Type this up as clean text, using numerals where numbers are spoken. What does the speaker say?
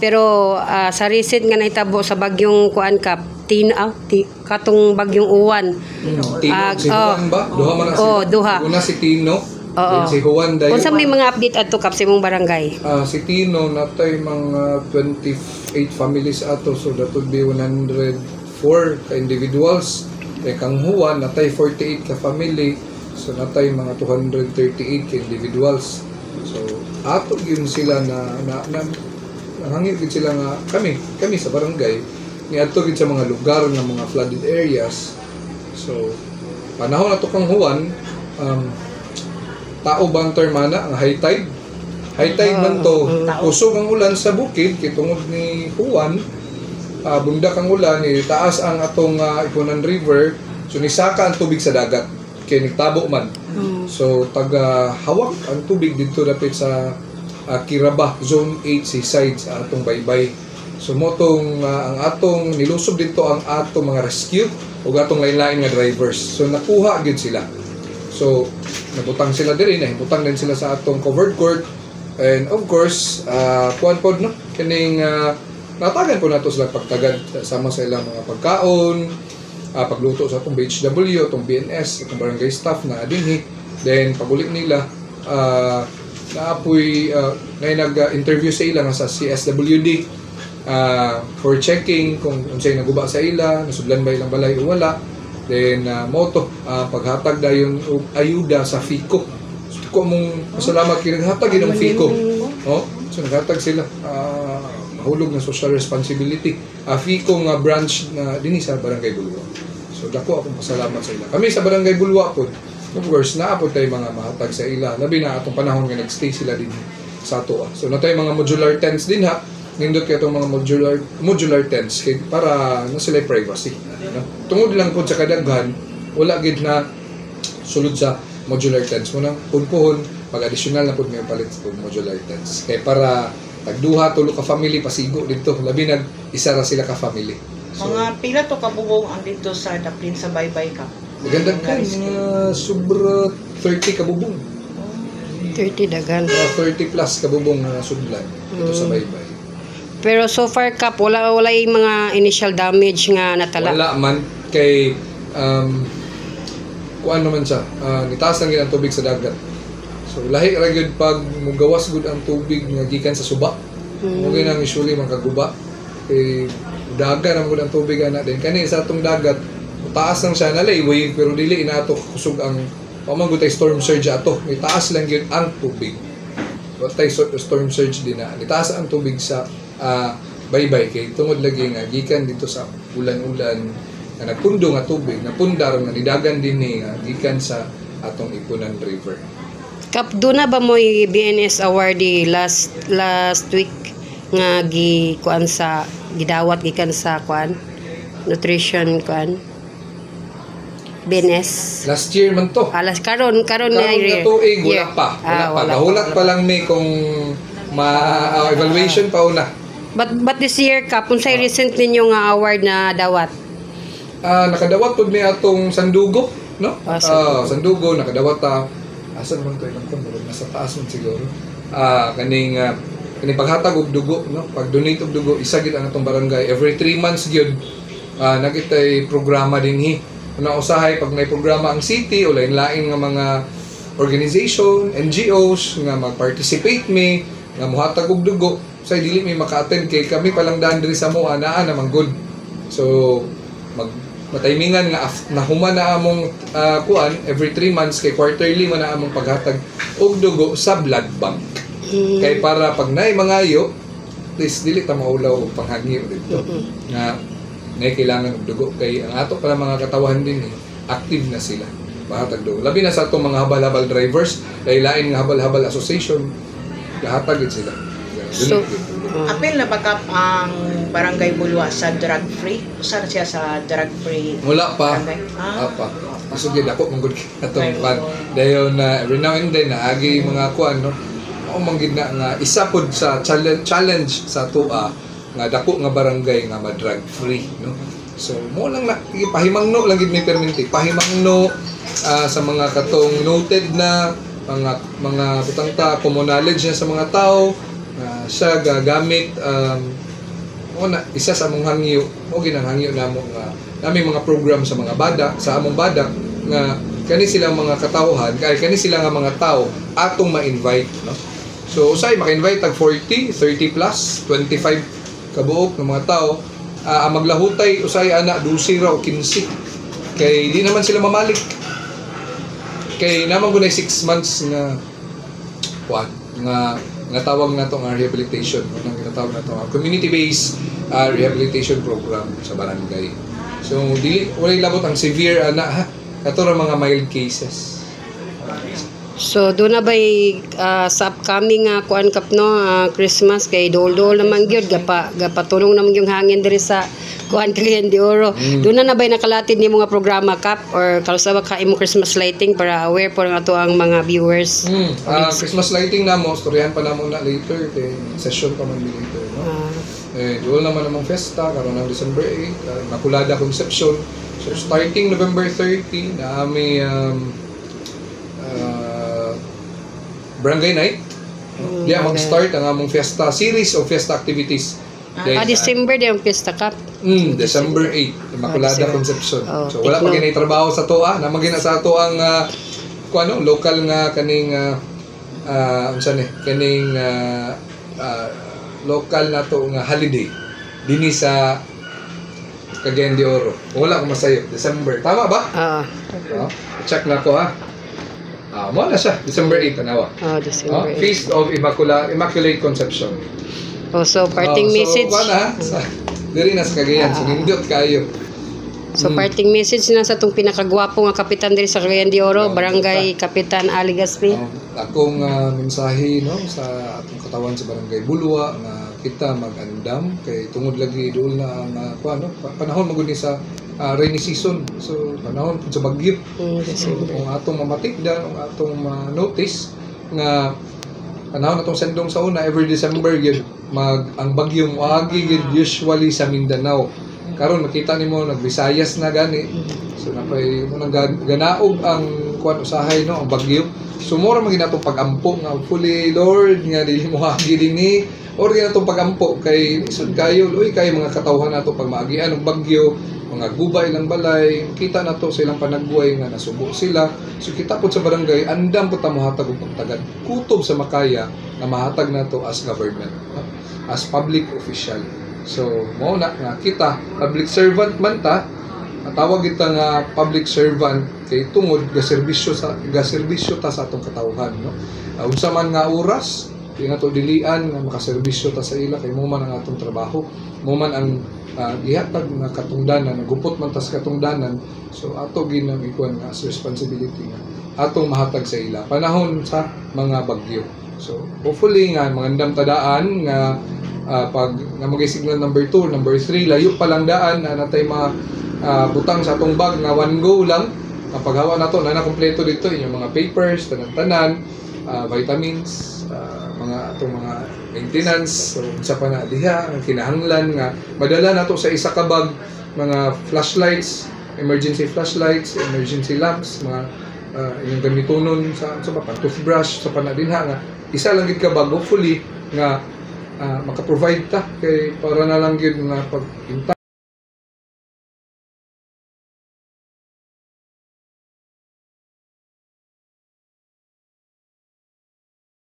Pero sa recent nga nahitabo sa bagyong kuan kap katong bagyong uwan. Si Juan ba? Duha man na sila. Duha. Una si Tino, then si Juan dayon. Unsa may mga update adto kap sa imong barangay? Si Tino natay mga 28 families ato, so that would be 104 ka individuals. Kang Juan natay 48 ka family, so natay mga 238 ka individuals. So ato gyud sila na hangit gid sila nga kami sa barangay niadto gid sa mga lugar nga mga flooded areas. So panahon nato kang Juan, tao bang termana ang high tide man to, usog ang ulan sa bukid kay tungod ni Juan, bundak ang ulan ni taas ang atong Ipunan River, so nisaka ang tubig sa dagat kay nagtabo man. So taga hawak ang tubig dito dapit sa Kiraba Zone 8 seaside sa atong baybay. So motong ang atong nilusob dito ang atong mga rescue ug atong lain-lain nga drivers. So nakuha gyud sila. So nabutang sila diri, nahibutang din sila sa atong covered court, and of course kuan pod no kining natagan po nato sila pagtagad sama sa ilang mga pagkaon, pagluto sa atong BHW, atong BNS, atong barangay staff na adinhi. Then pagulik nila naapoy nag-interview sa ila nga sa CSWD for checking kung unsay naguba sa ila, nasudlan ba ilang balay o wala. Then moto paghatag dayon og ayuda sa FICO. So ko mong pasalamat kay naghatag ng FICO. So naghatag sila mahulog na social responsibility. FICO nga branch na dinhi sa Barangay Bulwa. So dako akong pasalamat sa ila. Kami sa Barangay Bulwa po, of course, naapod tayo mga mahatag sa ila. Labi na atong panahon nga nagstay sila din sa ato. So na tayo mga modular tents din ha. Nindot kay itong mga modular tents kay para na sila privacy. No? Tungod lang po sa kadaghan, wala gid na sulod sa modular tents. Munang punpuhon, pag-additional na po may palit sa modular tents. Kay para tagduha, tulo ka family, pasigo dito. Labi na isa ra sila ka family. So, mga pila to kabubong ang dito sa Daplin sa Baybay ka? Magandang ka, mga sobra 30 kabubong. 30 dagan. 30 plus kabubong na sudlan dito sa Baybay. Pero so far kap wala yung mga initial damage nga natala. Wala man kay kuan naman siya. Nitaas lang gid ang tubig sa dagat. So lahi ra gyud pag mugawas gud ang tubig nga gikan sa suba. Mo nang usually makaguba. Kay dagat ang gud ang tubig ana din kani sa atong dagat. Taas lang siya nalay wave pero dili inato kusog ang pamanggut ay storm surge ato. Itaas lang gyud ang tubig. Watay storm surge din na. Itaas ang tubig sa Baybay kay tungod lagi nga gikan dito sa ulan-ulan nga nagpundo nga tubig, napundar nga nidagan din ni nga gikan sa atong Ipunan River. Kap do na ba mo BNS awardee last week nga kuan sa gidawat gikan sa kuan nutrition kuan BNS last year man to. Alas karon na tuig wala pa. Nahulat pa lang may kung evaluation pa una. But this year kap unsay recent ninyo nga award na dawat? Nakadawat pud mi atong Sandugo, no? Sandugo nakadawat asan man to ilang kun nasa taas man siguro. Kaning paghatag og dugo, no? Pag-donate og dugo isa gid ang atong barangay every 3 months gyud. Nagitay programa dinhi. Una usahay pag may programa ang city o lain-lain nga mga organization, NGOs nga mag-participate mi nga muhatag og dugo say dili may maka-attend kay kami palang daan diri sa moa naa namang good. So matimingan nga nahuman na among kuan every 3 months kay quarterly man na among paghatag og dugo sa blood bank. Kay para pag naay mangayo please dili ta maulaw og panghangyo dito. Nga kailangan og dugo kay ang ato pala mga katawan din active na sila. Bahatag dugo. Labi na sa atong mga habal-habal drivers, lain nga habal-habal association, lahatag sila. So, apil na backup ang Barangay Bulwa sa drug-free? Saan siya sa drug-free? Wala pa. Pa. Gusto gyud ako manggod atong pan. Dayon every now and then naagi mga kuan no. Mao manggid na nga isa pod sa challenge sa tua nga dako nga barangay nga ma-drug-free no. So mo lang na pahimangno lang gid may perminti. Pahimangno sa mga katong noted na mga butang ta common knowledge na sa mga tao siya gagamit una isa sa among hangyo o ginang hangyo namo nga nami mga program sa mga bada sa among bada nga kani silang mga katawhan kay kani sila nga mga tao atong ma-invite, no? So usay maka-invite tag 40, 30 plus, 25 kabuok ng mga tao. Ang maglahutay usay ana 12 ra o 15 kay di naman sila mamalik. Kay naman gunay 6 months nga kuan nga tawag nato nga rehabilitation, nang ginatawag nato nga community-based rehabilitation program sa barangay. So dili walay labot ang severe ana ha. Kato ra mga mild cases. So doon na ba'y sa upcoming kuan kap no Christmas kay dol-dol naman gyud gapatulong naman yung hangin diri sa kuan Cagayan de Oro. Doon na ba'y nakalatid ni mga programa kap or kalusaba ka imo Christmas lighting para aware po nga to ang mga viewers. Christmas lighting namo storyahan pa namo na later kay session pa man later, no? Doon naman namang festa karon ng December 8, Makulada Conception. So starting November 30 na may barangay night. Diya mag-start ang among fiesta series of fiesta activities. December di ang pista kap. December 8, Immaculada Conception. So wala pa ginay trabaho sa toa, na magina sa ato ang kuano local nga kaning unsa ni kaning local na to nga holiday dinhi sa Cagayan de Oro. Wala ko masayo. December. Tama ba? Check na ko ha. Mo na siya. December 8 tanawa. December 8. Feast of Immaculate Conception. So parting message. So na diri na sa Cagayan. So nindot kayo. So parting message na sa tong pinakagwapo nga kapitan diri sa Cagayan de Oro, Barangay Kapitan Ali Gaspi. Akong mensahe no sa atong katawan sa Barangay Bulwa nga kita mag-andam kay tungod lagi doon na ang panahon magud ni sa rainy season. So panahon sa bagyo. Kung atong mamatikdan, ang atong notice nga panahon atong sendong sa una every December gyud ang bagyo moagi gyud usually sa Mindanao. Karon makita nimo nag-Visayas na gani. So napay mo nang ganaog ang kuan usahay no ang bagyo. Sumora man ginato pag-ampo nga fully Lord nga dili mo agi dinhi or ginato pag-ampo kay isud kayo uy kay mga katawhan nato pag maagian og bagyo mga gubay lang balay kita nato sa ilang panagbuhay nga nasubo sila. So kita pud sa barangay andam pud ta mohatag og pagtagad kutob sa makaya na mahatag nato as government, no? As public official. So mao na nga kita public servant man ta, tawag kita nga public servant kay tungod gaserbisyo ta sa atong katawhan, no? Unsa man nga oras di nga to dilian nga makaserbisyo ta sa ila kay mo man ang atong trabaho, mo man ang gihatag nga katungdanan, nagupot man ta sa katungdanan. So ato ginang ikuan nga as responsibility nga atong mahatag sa ila panahon sa mga bagyo. So hopefully nga mangandam tadaan nga pag namagay signal number 2, number 3 layo pa lang daan na natay butang sa atong bag nga one go lang kapag hawa nato na kompleto dito inyong mga papers tanan-tanan, vitamins, mga atong mga maintenance. So sa pa na diha ang kinahanglan nga madala nato sa isa ka bag mga flashlights, emergency flashlights, emergency lamps, mga inyong gamitonon sa toothbrush sa pa na dinha nga isa lang gid ka bag hopefully nga maka-provide ta kay para na lang gyud nga pag